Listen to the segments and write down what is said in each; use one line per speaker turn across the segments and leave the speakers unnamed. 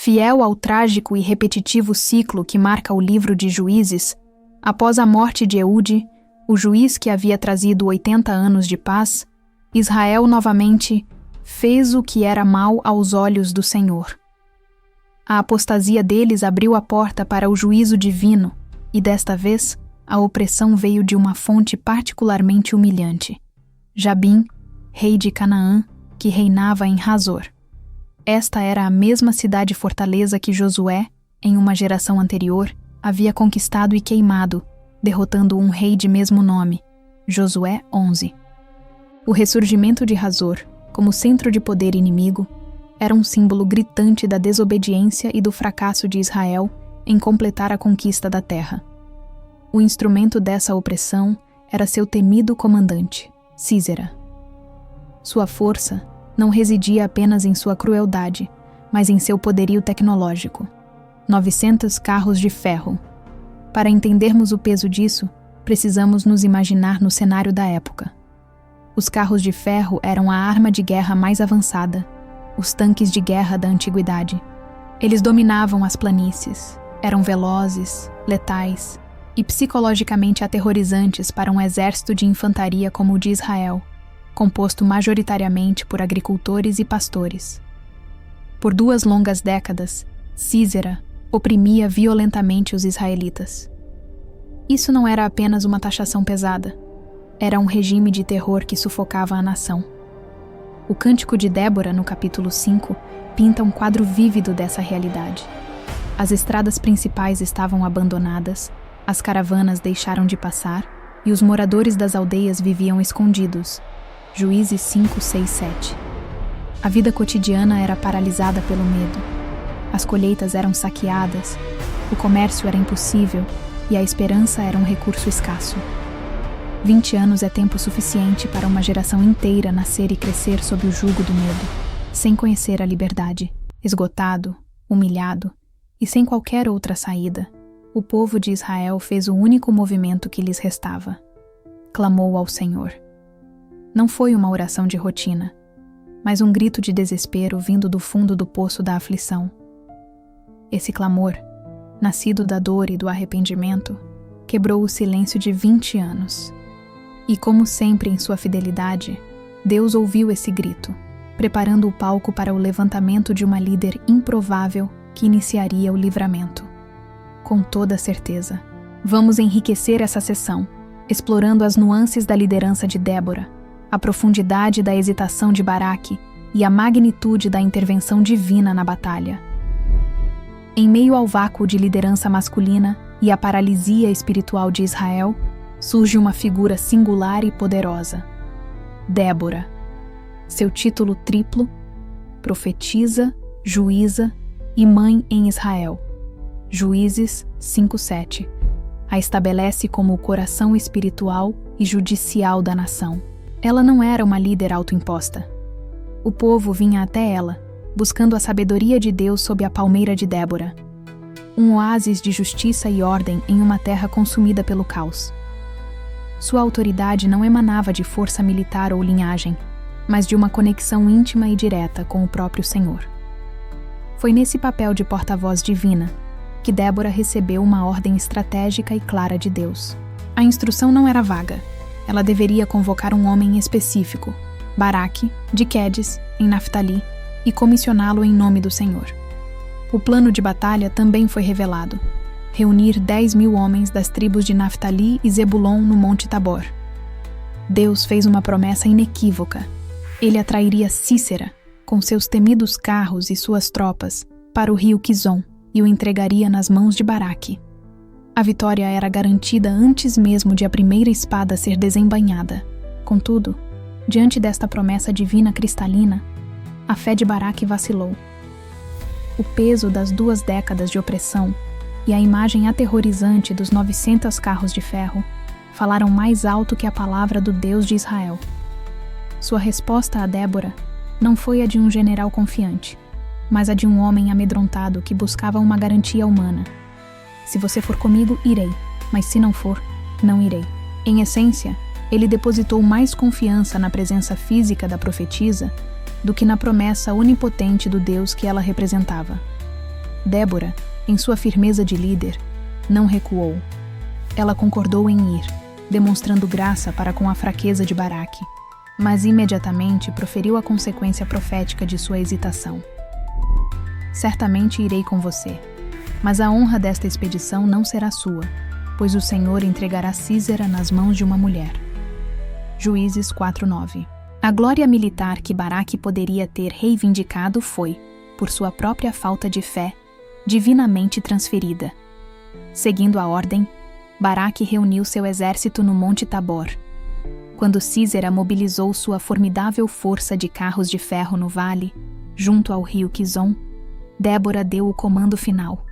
Fiel ao trágico e repetitivo ciclo que marca o livro de Juízes, após a morte de Eude, o juiz que havia trazido 80 anos de paz, Israel novamente fez o que era mal aos olhos do Senhor. A apostasia deles abriu a porta para o juízo divino, e desta vez a opressão veio de uma fonte particularmente humilhante: Jabim, rei de Canaã, que reinava em Hazor. Esta era a mesma cidade-fortaleza que Josué, em uma geração anterior, havia conquistado e queimado, derrotando um rei de mesmo nome, Josué 11. O ressurgimento de Hazor, como centro de poder inimigo, era um símbolo gritante da desobediência e do fracasso de Israel em completar a conquista da terra. O instrumento dessa opressão era seu temido comandante, Sísera. Sua força não residia apenas em sua crueldade, mas em seu poderio tecnológico. 900 carros de ferro. Para entendermos o peso disso, precisamos nos imaginar no cenário da época. Os carros de ferro eram a arma de guerra mais avançada, os tanques de guerra da antiguidade. Eles dominavam as planícies, eram velozes, letais e psicologicamente aterrorizantes para um exército de infantaria como o de Israel, composto majoritariamente por agricultores e pastores. Por 2 longas décadas, Sísera oprimia violentamente os israelitas. Isso não era apenas uma taxação pesada, era um regime de terror que sufocava a nação. O Cântico de Débora, no capítulo 5, pinta um quadro vívido dessa realidade. As estradas principais estavam abandonadas, as caravanas deixaram de passar e os moradores das aldeias viviam escondidos. Juízes 5, 6, 7. A vida cotidiana era paralisada pelo medo. As colheitas eram saqueadas, o comércio era impossível e a esperança era um recurso escasso. 20 anos é tempo suficiente para uma geração inteira nascer e crescer sob o jugo do medo, sem conhecer a liberdade. Esgotado, humilhado e sem qualquer outra saída, o povo de Israel fez o único movimento que lhes restava. Clamou ao Senhor. Não foi uma oração de rotina, mas um grito de desespero vindo do fundo do poço da aflição. Esse clamor, nascido da dor e do arrependimento, quebrou o silêncio de 20 anos. E como sempre em sua fidelidade, Deus ouviu esse grito, preparando o palco para o levantamento de uma líder improvável que iniciaria o livramento. Com toda certeza, vamos enriquecer essa sessão, explorando as nuances da liderança de Débora, a profundidade da hesitação de Baraque e a magnitude da intervenção divina na batalha. Em meio ao vácuo de liderança masculina e à paralisia espiritual de Israel, surge uma figura singular e poderosa: Débora. Seu título triplo: profetisa, juíza e mãe em Israel. Juízes 5:7. A estabelece como o coração espiritual e judicial da nação. Ela não era uma líder autoimposta. O povo vinha até ela, buscando a sabedoria de Deus sob a palmeira de Débora. Um oásis de justiça e ordem em uma terra consumida pelo caos. Sua autoridade não emanava de força militar ou linhagem, mas de uma conexão íntima e direta com o próprio Senhor. Foi nesse papel de porta-voz divina que Débora recebeu uma ordem estratégica e clara de Deus. A instrução não era vaga. Ela deveria convocar um homem específico, Baraque, de Quedes, em Naftali, e comissioná-lo em nome do Senhor. O plano de batalha também foi revelado: reunir 10.000 homens das tribos de Naftali e Zebulon no Monte Tabor. Deus fez uma promessa inequívoca. Ele atrairia Sísera, com seus temidos carros e suas tropas, para o rio Quizon e o entregaria nas mãos de Baraque. A vitória era garantida antes mesmo de a primeira espada ser desembainhada. Contudo, diante desta promessa divina cristalina, a fé de Baraque vacilou. O peso das 2 décadas de opressão e a imagem aterrorizante dos 900 carros de ferro falaram mais alto que a palavra do Deus de Israel. Sua resposta a Débora não foi a de um general confiante, mas a de um homem amedrontado que buscava uma garantia humana. Se você for comigo, irei, mas se não for, não irei. Em essência, ele depositou mais confiança na presença física da profetisa do que na promessa onipotente do Deus que ela representava. Débora, em sua firmeza de líder, não recuou. Ela concordou em ir, demonstrando graça para com a fraqueza de Baraque, mas imediatamente proferiu a consequência profética de sua hesitação. Certamente irei com você, mas a honra desta expedição não será sua, pois o Senhor entregará Sísera nas mãos de uma mulher. Juízes 4:9. A glória militar que Baraque poderia ter reivindicado foi, por sua própria falta de fé, divinamente transferida. Seguindo a ordem, Baraque reuniu seu exército no Monte Tabor. Quando Sísera mobilizou sua formidável força de carros de ferro no vale, junto ao rio Quizon, Débora deu o comando final.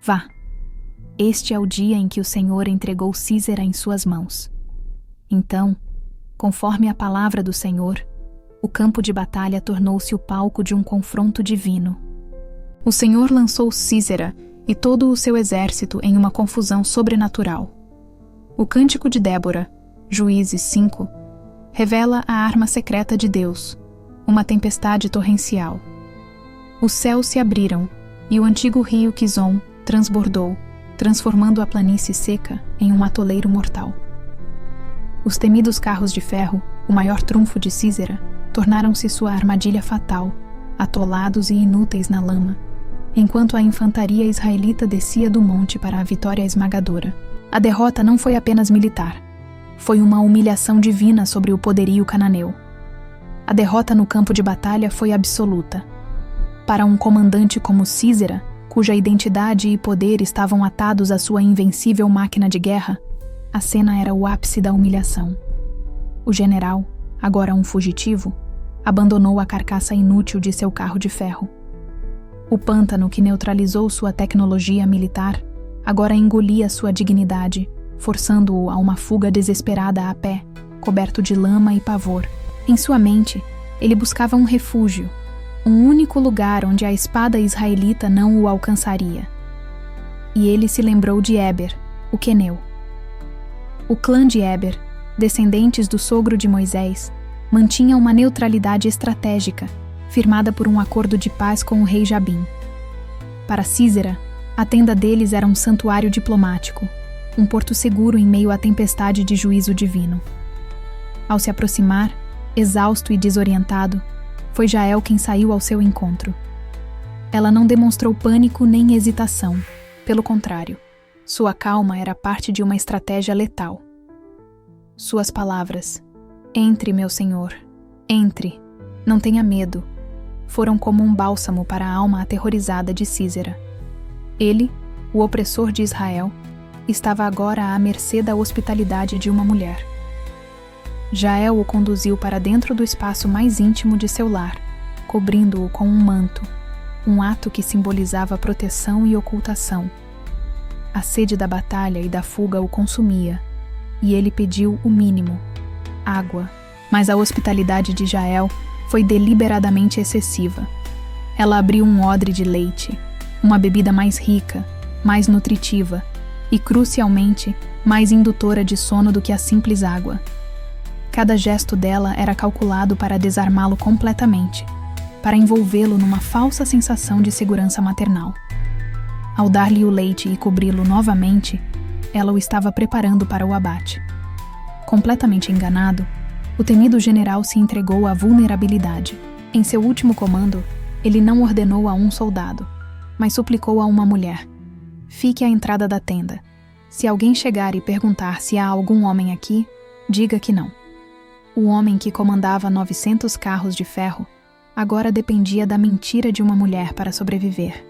Vá! Este é o dia em que o Senhor entregou Sísera em suas mãos. Então, conforme a palavra do Senhor, o campo de batalha tornou-se o palco de um confronto divino. O Senhor lançou Sísera e todo o seu exército em uma confusão sobrenatural. O Cântico de Débora, Juízes 5, revela a arma secreta de Deus, uma tempestade torrencial. Os céus se abriram e o antigo rio Quizon transbordou, transformando a planície seca em um atoleiro mortal. Os temidos carros de ferro, o maior trunfo de Sísera, tornaram-se sua armadilha fatal, atolados e inúteis na lama, enquanto a infantaria israelita descia do monte para a vitória esmagadora. A derrota não foi apenas militar, foi uma humilhação divina sobre o poderio cananeu. A derrota no campo de batalha foi absoluta. Para um comandante como Sísera, cuja identidade e poder estavam atados à sua invencível máquina de guerra, a cena era o ápice da humilhação. O general, agora um fugitivo, abandonou a carcaça inútil de seu carro de ferro. O pântano que neutralizou sua tecnologia militar agora engolia sua dignidade, forçando-o a uma fuga desesperada a pé, coberto de lama e pavor. Em sua mente, ele buscava um refúgio, um único lugar onde a espada israelita não o alcançaria. E ele se lembrou de Éber, o queneu. O clã de Éber, descendentes do sogro de Moisés, mantinha uma neutralidade estratégica, firmada por um acordo de paz com o rei Jabim. Para Sísera, a tenda deles era um santuário diplomático, um porto seguro em meio à tempestade de juízo divino. Ao se aproximar, exausto e desorientado, foi Jael quem saiu ao seu encontro. Ela não demonstrou pânico nem hesitação, pelo contrário, sua calma era parte de uma estratégia letal. Suas palavras, "Entre, meu senhor, entre, não tenha medo", foram como um bálsamo para a alma aterrorizada de Sísera. Ele, o opressor de Israel, estava agora à mercê da hospitalidade de uma mulher. Jael o conduziu para dentro do espaço mais íntimo de seu lar, cobrindo-o com um manto, um ato que simbolizava proteção e ocultação. A sede da batalha e da fuga o consumia, e ele pediu o mínimo, água. Mas a hospitalidade de Jael foi deliberadamente excessiva. Ela abriu um odre de leite, uma bebida mais rica, mais nutritiva e, crucialmente, mais indutora de sono do que a simples água. Cada gesto dela era calculado para desarmá-lo completamente, para envolvê-lo numa falsa sensação de segurança maternal. Ao dar-lhe o leite e cobri-lo novamente, ela o estava preparando para o abate. Completamente enganado, o temido general se entregou à vulnerabilidade. Em seu último comando, ele não ordenou a um soldado, mas suplicou a uma mulher: "Fique à entrada da tenda. Se alguém chegar e perguntar se há algum homem aqui, diga que não." O homem que comandava 900 carros de ferro agora dependia da mentira de uma mulher para sobreviver.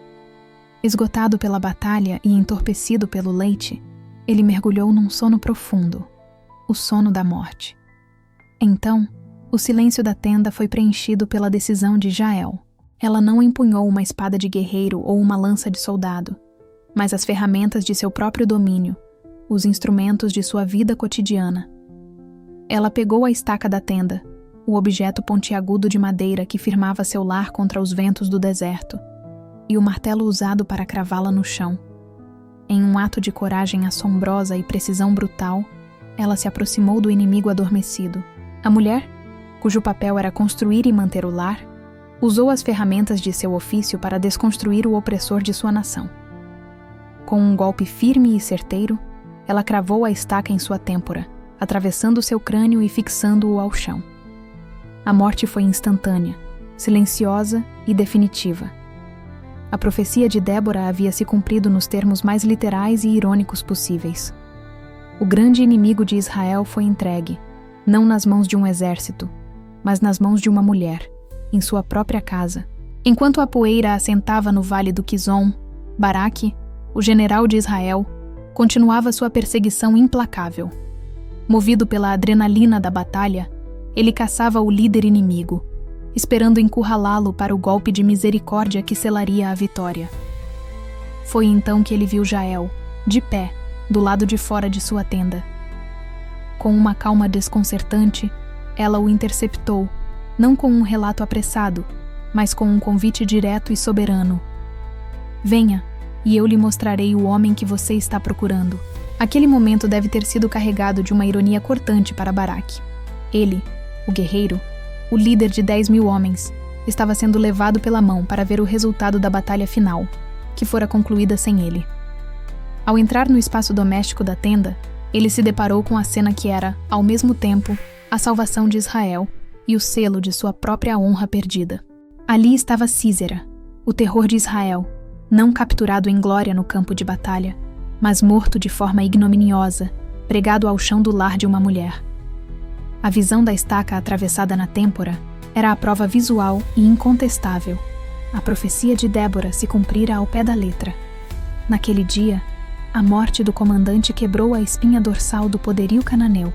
Esgotado pela batalha e entorpecido pelo leite, ele mergulhou num sono profundo, o sono da morte. Então, o silêncio da tenda foi preenchido pela decisão de Jael. Ela não empunhou uma espada de guerreiro ou uma lança de soldado, mas as ferramentas de seu próprio domínio, os instrumentos de sua vida cotidiana. Ela pegou a estaca da tenda, o objeto pontiagudo de madeira que firmava seu lar contra os ventos do deserto, e o martelo usado para cravá-la no chão. Em um ato de coragem assombrosa e precisão brutal, ela se aproximou do inimigo adormecido. A mulher, cujo papel era construir e manter o lar, Usou as ferramentas de seu ofício para desconstruir o opressor de sua nação. Com um golpe firme e certeiro, ela cravou a estaca em sua têmpora, atravessando seu crânio e fixando-o ao chão. A morte foi instantânea, silenciosa e definitiva. A profecia de Débora havia se cumprido nos termos mais literais e irônicos possíveis. O grande inimigo de Israel foi entregue, não nas mãos de um exército, mas nas mãos de uma mulher, em sua própria casa. Enquanto a poeira assentava no vale do Quizon, Baraque, o general de Israel, continuava sua perseguição implacável. Movido pela adrenalina da batalha, ele caçava o líder inimigo, esperando encurralá-lo para o golpe de misericórdia que selaria a vitória. Foi então que ele viu Jael, de pé, do lado de fora de sua tenda. Com uma calma desconcertante, ela o interceptou, não com um relato apressado, mas com um convite direto e soberano. Venha, e eu lhe mostrarei o homem que você está procurando. Aquele momento deve ter sido carregado de uma ironia cortante para Baraque. Ele, o guerreiro, o líder de 10.000 homens, estava sendo levado pela mão para ver o resultado da batalha final, que fora concluída sem ele. Ao entrar no espaço doméstico da tenda, ele se deparou com a cena que era, ao mesmo tempo, a salvação de Israel e o selo de sua própria honra perdida. Ali estava Sísera, o terror de Israel, não capturado em glória no campo de batalha, mas morto de forma ignominiosa, pregado ao chão do lar de uma mulher. A visão da estaca atravessada na têmpora era a prova visual e incontestável. A profecia de Débora se cumprira ao pé da letra. Naquele dia, a morte do comandante quebrou a espinha dorsal do poderio cananeu.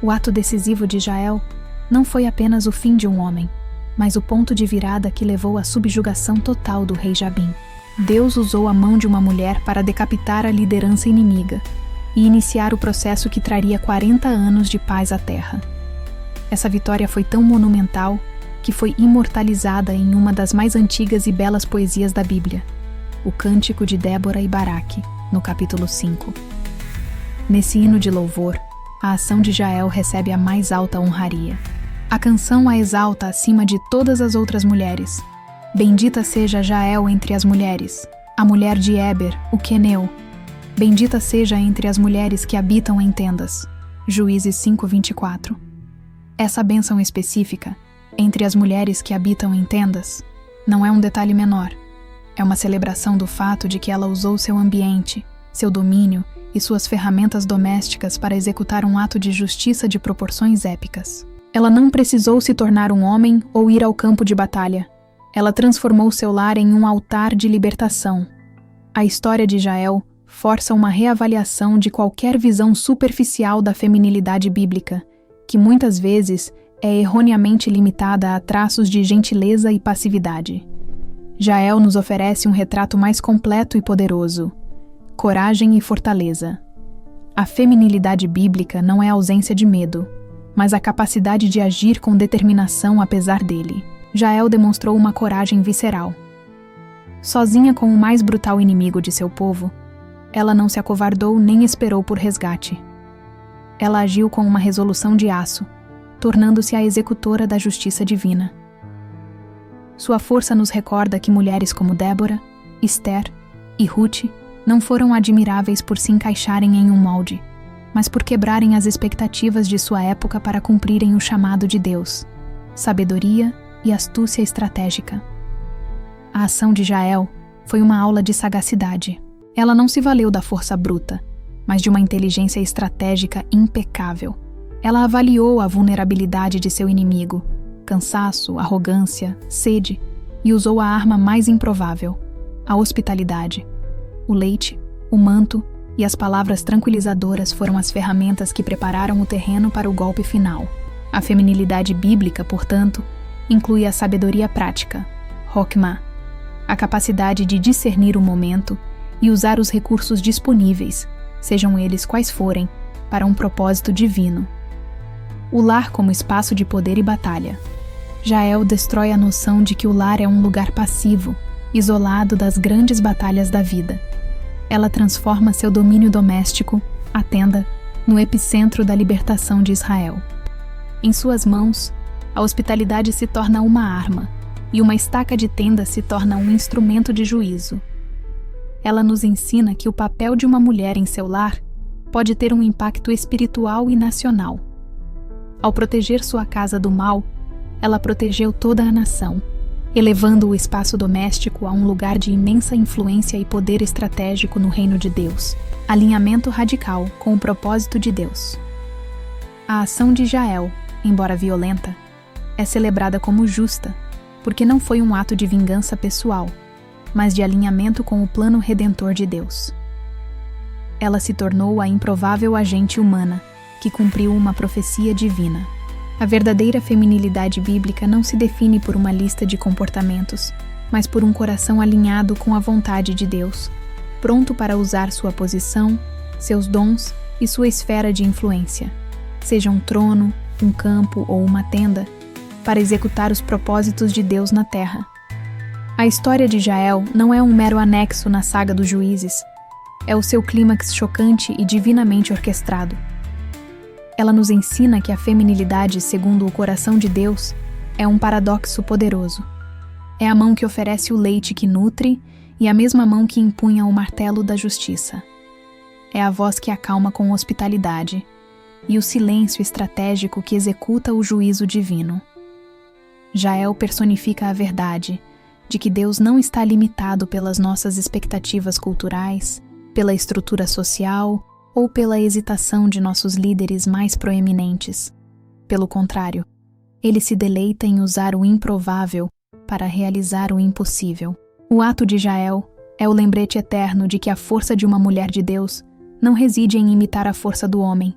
O ato decisivo de Jael não foi apenas o fim de um homem, mas o ponto de virada que levou à subjugação total do rei Jabim. Deus usou a mão de uma mulher para decapitar a liderança inimiga e iniciar o processo que traria 40 anos de paz à terra. Essa vitória foi tão monumental que foi imortalizada em uma das mais antigas e belas poesias da Bíblia, o Cântico de Débora e Baraque, no capítulo 5. Nesse hino de louvor, a ação de Jael recebe a mais alta honraria. A canção a exalta acima de todas as outras mulheres. Bendita seja Jael entre as mulheres, a mulher de Éber, o queneu. Bendita seja entre as mulheres que habitam em tendas. Juízes 5:24. Essa bênção específica, entre as mulheres que habitam em tendas, não é um detalhe menor. É uma celebração do fato de que ela usou seu ambiente, seu domínio e suas ferramentas domésticas para executar um ato de justiça de proporções épicas. Ela não precisou se tornar um homem ou ir ao campo de batalha. Ela transformou seu lar em um altar de libertação. A história de Jael força uma reavaliação de qualquer visão superficial da feminilidade bíblica, que muitas vezes é erroneamente limitada a traços de gentileza e passividade. Jael nos oferece um retrato mais completo e poderoso: coragem e fortaleza. A feminilidade bíblica não é ausência de medo, mas a capacidade de agir com determinação apesar dele. Jael demonstrou uma coragem visceral. Sozinha com o mais brutal inimigo de seu povo, ela não se acovardou nem esperou por resgate. Ela agiu com uma resolução de aço, tornando-se a executora da justiça divina. Sua força nos recorda que mulheres como Débora, Esther e Ruth não foram admiráveis por se encaixarem em um molde, mas por quebrarem as expectativas de sua época para cumprirem o chamado de Deus, sabedoria e astúcia estratégica. A ação de Jael foi uma aula de sagacidade. Ela não se valeu da força bruta, mas de uma inteligência estratégica impecável. Ela avaliou a vulnerabilidade de seu inimigo, cansaço, arrogância, sede, e usou a arma mais improvável, a hospitalidade. O leite, o manto e as palavras tranquilizadoras foram as ferramentas que prepararam o terreno para o golpe final. A feminilidade bíblica, portanto, inclui a sabedoria prática, Hokmah, a capacidade de discernir o momento e usar os recursos disponíveis, sejam eles quais forem, para um propósito divino. O lar como espaço de poder e batalha. Jael destrói a noção de que o lar é um lugar passivo, isolado das grandes batalhas da vida. Ela transforma seu domínio doméstico, a tenda, no epicentro da libertação de Israel. Em suas mãos, a hospitalidade se torna uma arma, e uma estaca de tenda se torna um instrumento de juízo. Ela nos ensina que o papel de uma mulher em seu lar pode ter um impacto espiritual e nacional. Ao proteger sua casa do mal, ela protegeu toda a nação, elevando o espaço doméstico a um lugar de imensa influência e poder estratégico no reino de Deus. Alinhamento radical com o propósito de Deus. A ação de Jael, embora violenta, é celebrada como justa, porque não foi um ato de vingança pessoal, mas de alinhamento com o plano redentor de Deus. Ela se tornou a improvável agente humana, que cumpriu uma profecia divina. A verdadeira feminilidade bíblica não se define por uma lista de comportamentos, mas por um coração alinhado com a vontade de Deus, pronto para usar sua posição, seus dons e sua esfera de influência, seja um trono, um campo ou uma tenda, para executar os propósitos de Deus na terra. A história de Jael não é um mero anexo na saga dos Juízes, é o seu clímax chocante e divinamente orquestrado. Ela nos ensina que a feminilidade, segundo o coração de Deus, é um paradoxo poderoso. É a mão que oferece o leite que nutre e a mesma mão que empunha o martelo da justiça. É a voz que acalma com hospitalidade e o silêncio estratégico que executa o juízo divino. Jael personifica a verdade de que Deus não está limitado pelas nossas expectativas culturais, pela estrutura social ou pela hesitação de nossos líderes mais proeminentes. Pelo contrário, ele se deleita em usar o improvável para realizar o impossível. O ato de Jael é o lembrete eterno de que a força de uma mulher de Deus não reside em imitar a força do homem,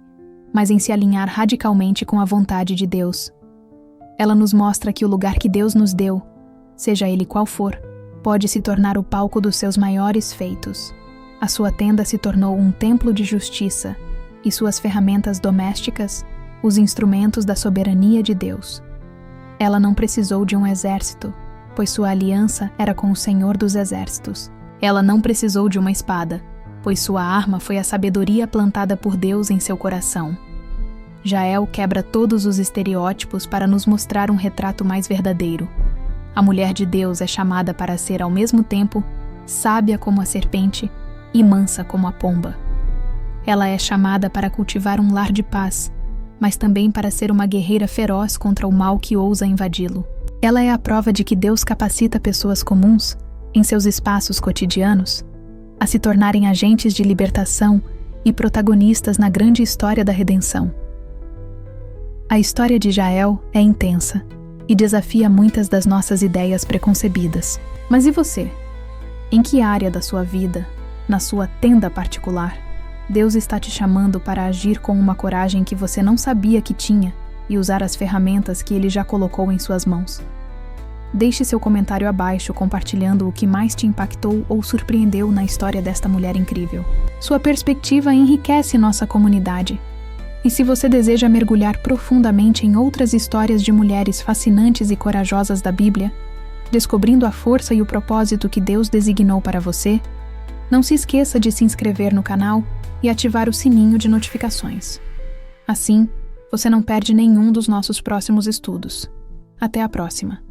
mas em se alinhar radicalmente com a vontade de Deus. Ela nos mostra que o lugar que Deus nos deu, seja ele qual for, pode se tornar o palco dos seus maiores feitos. A sua tenda se tornou um templo de justiça e suas ferramentas domésticas, os instrumentos da soberania de Deus. Ela não precisou de um exército, pois sua aliança era com o Senhor dos Exércitos. Ela não precisou de uma espada, pois sua arma foi a sabedoria plantada por Deus em seu coração. Jael quebra todos os estereótipos para nos mostrar um retrato mais verdadeiro. A mulher de Deus é chamada para ser ao mesmo tempo sábia como a serpente e mansa como a pomba. Ela é chamada para cultivar um lar de paz, mas também para ser uma guerreira feroz contra o mal que ousa invadi-lo. Ela é a prova de que Deus capacita pessoas comuns, em seus espaços cotidianos, a se tornarem agentes de libertação e protagonistas na grande história da redenção. A história de Jael é intensa e desafia muitas das nossas ideias preconcebidas. Mas e você? Em que área da sua vida, na sua tenda particular, Deus está te chamando para agir com uma coragem que você não sabia que tinha e usar as ferramentas que Ele já colocou em suas mãos? Deixe seu comentário abaixo compartilhando o que mais te impactou ou surpreendeu na história desta mulher incrível. Sua perspectiva enriquece nossa comunidade. E se você deseja mergulhar profundamente em outras histórias de mulheres fascinantes e corajosas da Bíblia, descobrindo a força e o propósito que Deus designou para você, não se esqueça de se inscrever no canal e ativar o sininho de notificações. Assim, você não perde nenhum dos nossos próximos estudos. Até a próxima!